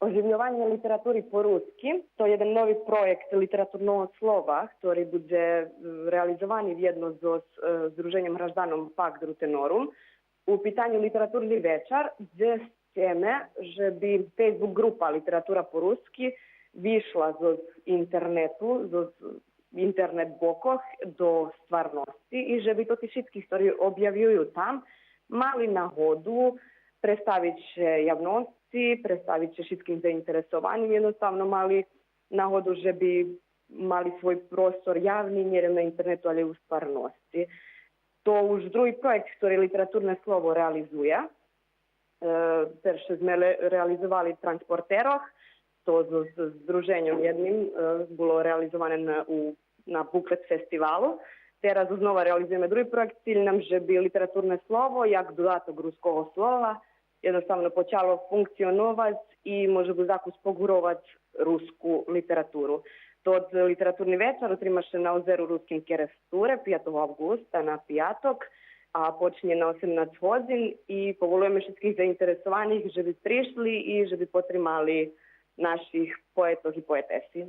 Oživljovanje literaturi po-ruski, to je jedan novi projekt literaturnog slova, ktorý bude realizovaný vjedno so Združenjem Hraždanom Pakt Rutenorum. U pitanju literaturni večer, gdje chceme, že by Facebook grupa Literatura po-ruski vyšla z internetu, z internet blokoch do stvarnosti i že by to ti všetky, ktorí objavjujú tam, mali nahodu predstavit će javnosti, predstavit će všetkým zainteresovanim, jednostavno mali nahodu, že by mali svoj prostor javni, nie na internetu, ali u stvarnosti. To už druhý projekt, ktorý Literaturne slovo realizuje. Perše sme realizovali Transporteroch, to s združenjem jednim bilo realizované na Buklet festivalu. Teraz znova realizujeme druhý projekt, cilj nam, že by Literaturne slovo, jak dodatok ruskого slova, jednostavno počalo funkcionovať i može by zakus pogurovať rusku literaturu. Tod literaturni večer otrimaše na ozeru Ruskim Keresture 5. avgusta na pijatok, a počinje na 18 hodin i povolujeme všetkých zainteresovaných, že by prišli i že by potrimali naših poetov i poetesi.